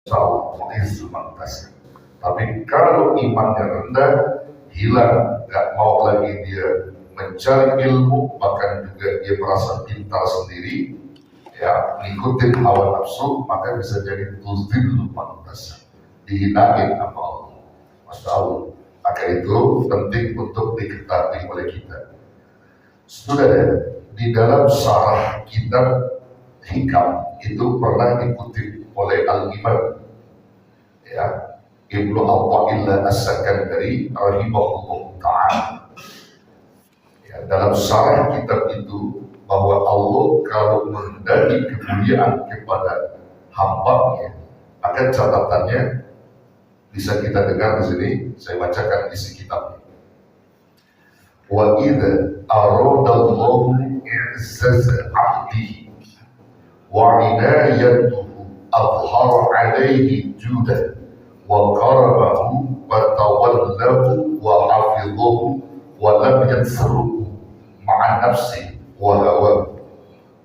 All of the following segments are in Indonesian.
Mu'izzumantas. Tapi kalau imannya rendah, hilang, gak mau lagi dia mencari ilmu, bahkan juga dia merasa pintar sendiri, ya, ngikutin hawa nafsu, maka bisa jadi tuzillu mantas, dihinain sama Allah. Masya Allah. Maka itu penting untuk diketahui oleh kita. Saudara, di dalam syarah kitab Hikam itu pernah dikutip oleh Al-Imam, ya, Ibnu Athaillah As-Sakandari rahimahullah ta'ala, ya, dalam syarah kitab itu bahwa Allah kalau menghendaki kemuliaan kepada hamba-Nya, maka catatannya bisa kita dengar di sini. Saya bacakan isi kitabnya. Wa idza aradallahu i'zaz 'abdihi wa 'inayatuhu adhara 'alaihi judan wa qaramahu wa tawallahu wa hafidhahu wa lam yansuruhu ma'a nafsi wa hawa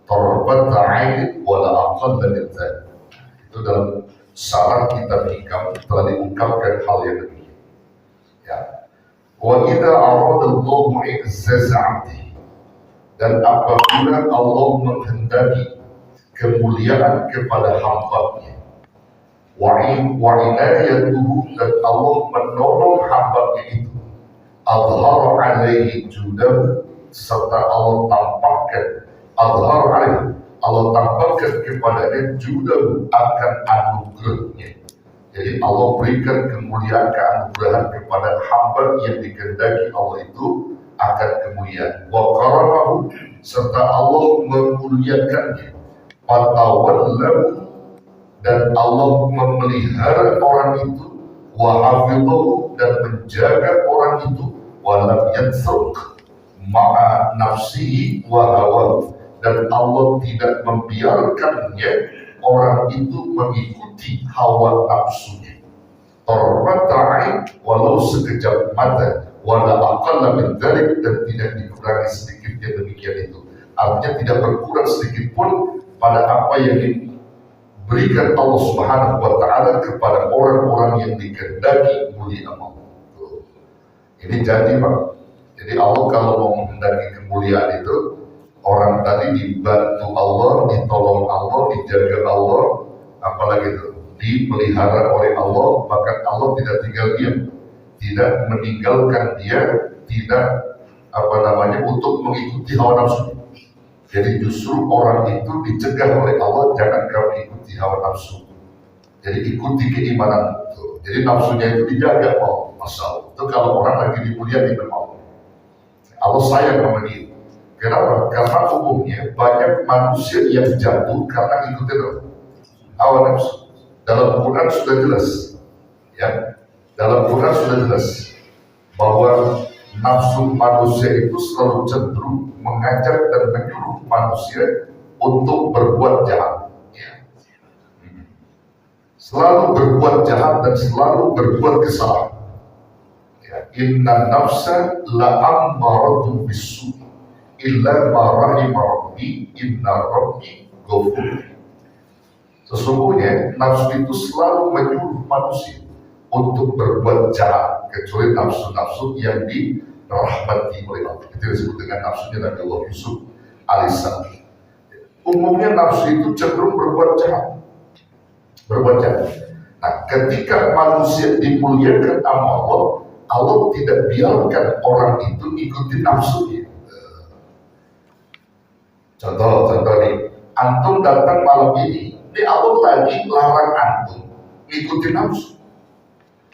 tarbat 'ain wa la aqalla min dzalik. Itu dalam syarah kitab Hikam telah diungkapkan hal yang demikian. Ya. Wa idza aradallahu i'zaz 'abdihi, dan apabila Allah menghendaki kemuliaan kepada hamba-Nya, wa inayatuhu, dan Allah menolong hamba-Nya itu, adhara 'alaihi judahu, serta Allah tampakkan kepadanya judahu, akan anugerahnya. Jadi Allah berikan kemuliaan, keanugerahan kepada hamba yang dikehendaki Allah itu akan kemuliaan. Wa karamahu, serta Allah memuliakannya. Fatawallahu, dan Allah memelihara orang itu. Wa hafidhahu, dan menjaga orang itu. Wa lam yansuk ma'a nafsihi wa hawa, dan Allah tidak membiarkannya orang itu mengikuti hawa nafsunya. Tarbata'in, walau sekejap mata, wala aqalla min dzalik, dan tidak dikurangi sedikitnya demikian itu. Artinya tidak berkurang sedikit pun pada apa yang diberikan Allah Subhanahu wa taala kepada orang-orang yang dikehendaki mulia Allah. Ini jadi Pak. Jadi Allah kalau mau menghendaki kemuliaan itu, orang tadi dibantu Allah, ditolong Allah, dijaga Allah, apalagi itu, dipelihara oleh Allah. Bahkan Allah tidak tinggal diam, tidak meninggalkan dia, tidak untuk mengikuti hawa nafsu. Jadi justru orang itu dicegah oleh Allah, jangan kau ikuti hawa nafsu. Jadi ikuti keimanan itu. Jadi nafsunya itu dijaga Allah. Masya Allah. Itu kalau orang lagi dimuliakan oleh Allah, Allah sayang sama dia. Kenapa? Karena umumnya banyak manusia yang jatuh karena ikutin hawa nafsu. Dalam Quran sudah jelas, ya. Dalam Quran sudah jelas bahwa nafsu manusia itu selalu cenderung mengajak dan menyuruh manusia untuk berbuat jahat. Ya. Selalu berbuat jahat dan selalu berbuat kesalahan. Ya. Inna nafsa la'ammaratun bisu illa ma rahima rabbi inna rabbi ghafur. Sesungguhnya nafsu itu selalu menyuruh manusia untuk berbuat jahat, kecuali nafsu-nafsu yang dirahmati oleh Allah. Itu disebut dengan nafsunya Nabi Allah Yusuf alaihissalam. Umumnya nafsu itu cenderung berbuat jahat. Nah, ketika manusia dimuliakan sama Allah, Allah tidak biarkan orang itu ikuti nafsunya. Contoh nih, antum datang malam ini Allah lagi larang antum ikuti nafsu.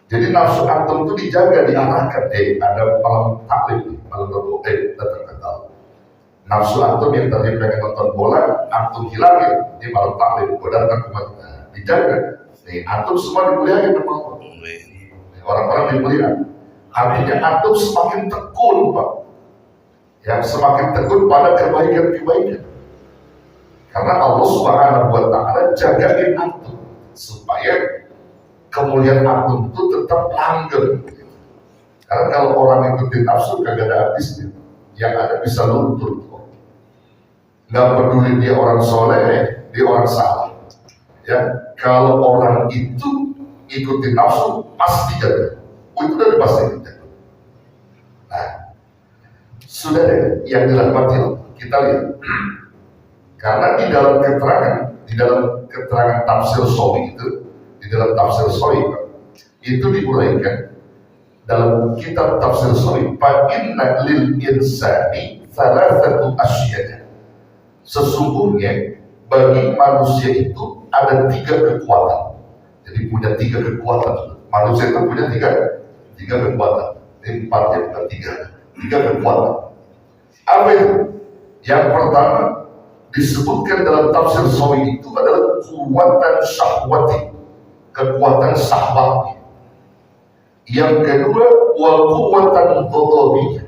Jadi nafsu antum itu dijaga, diarahkan. Ada malam taklim, malam berdoa, datang ke tahu. Nafsu antum yang tadi pengen nonton bola, antum hilangin di malam taklim, datang ke mana? Dijaga. Antum semua dimuliakan sama Allah. Orang-orang dimuliakan. Artinya antum semakin tekun, Pak. Yang semakin tekun pada kebaikan-kebaikan. Karena Allah Subhanahu wa taala jagain antum supaya kemuliaan antum itu tetap langgeng. Karena kalau orang ikutin nafsu kagak ada habisnya, yang ada bisa luntur. Nggak peduli dia orang soleh, dia orang salah, ya. kalau orang itu ikuti nafsu pasti jatuh. Itu dari pasti jatuh. Nah, saudara yang dirahmati Allah, kita lihat. Karena di dalam keterangan tafsir Sawi itu diuraikan dalam kitab tafsir Sawi, fa inna lil insani thalathatu asya'a. Sesungguhnya bagi manusia itu ada 3 kekuatan. Jadi punya 3 kekuatan. Manusia itu punya tiga kekuatan. Ini 4 ya, bukan 3 kekuatan. Apa itu? Yang pertama disebutkan dalam tafsir Sawi itu adalah kekuatan syahwati, kekuatan syahwat. Yang kedua, wa quwwatan ghadabiyah,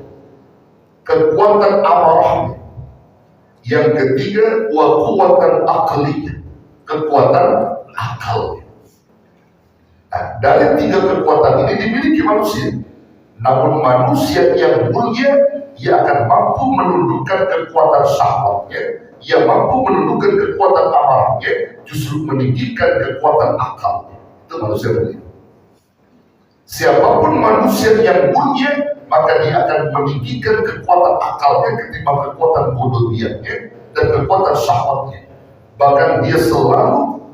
kekuatan amarah. Yang ketiga, wa quwwatan aqliyah, kekuatan akal. Nah, dari 3 kekuatan ini dimiliki manusia. Namun manusia yang mulia, ia akan mampu menundukkan kekuatan syahwatnya, ia mampu menundukkan kekuatan amarahnya, justru meninggikan kekuatan akal. Itu manusia mulia. Siapapun manusia yang mulia, maka dia akan meninggikan kekuatan akalnya ketimbang kekuatan bodohiyahnya dan kekuatan syahwatnya. Bahkan dia selalu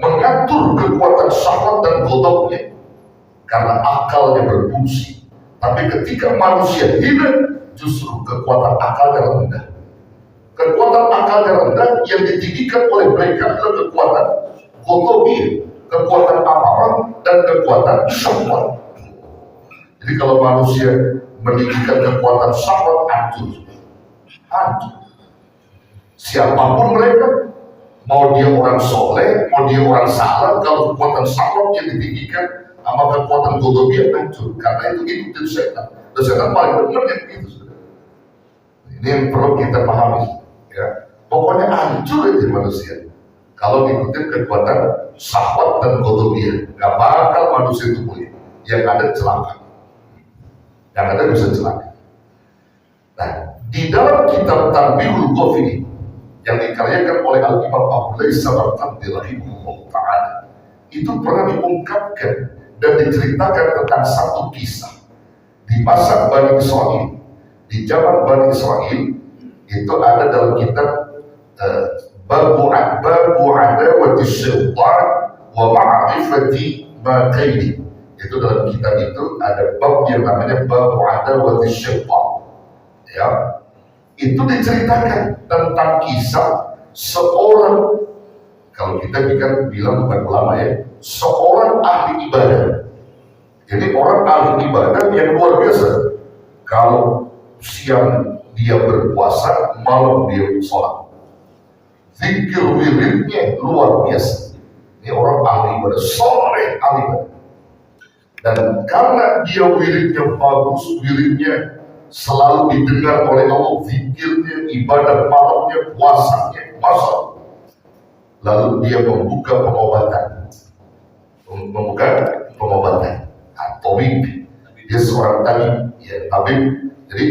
mengatur kekuatan syahwat dan bodohnya karena akalnya berfungsi. Tapi ketika manusia hina, justru kekuatan akalnya rendah. Kekuatan akalnya rendah yang ditinggikan oleh mereka adalah kekuatan bodohiyah, kekuatan amarah dan kekuatan syahwat. Jadi kalau manusia meninggikan kekuatan syahwat, hancur. Siapapun mereka, mau dia orang soleh, mau dia orang salah, kalau kekuatan syahwat yang ditinggikan sama kekuatan bodohiyah hancur. Karena itu ikutin setan. Dan setan paling benar yang itu. Ini yang perlu kita pahami. Ya, pokoknya hancur aja manusia kalau ngikutin kekuatan syahwat dan bodohiyah. Gak bakal manusia itu mulia. Yang ada celaka. Yang ada bisa celaka. Nah, di dalam kitab Tanbihul Ghafilin yang dikaryakan oleh Al-Imam Abu Layth Samarqandi rahimahullah ta'ala, itu pernah diungkapkan dan diceritakan tentang satu kisah di masa Bani Israel. Di zaman Bani Israel itu ada dalam kitab Babu Adawati Syaitan wa Ma'rifati Ma Kaidi. Itu dalam kitab itu ada bab yang namanya Babu Adawati Syaitan. Ya, itu diceritakan tentang kisah seorang, kalau kita bilang bukan ulama ya, seorang ahli ibadah. Jadi orang ahli ibadah yang luar biasa. Kalau siang dia berpuasa, malam dia sholat. Zikir wiridnya luar biasa. Ini orang ahli ibadah, soleh ahli ibadah. Dan karena dia wiridnya bagus, wiridnya selalu didengar oleh Allah, zikirnya, ibadah malamnya, puasanya, masya. Lalu dia membuka pengobatan. Tabib. Dia seorang tabib, ya tabib. Jadi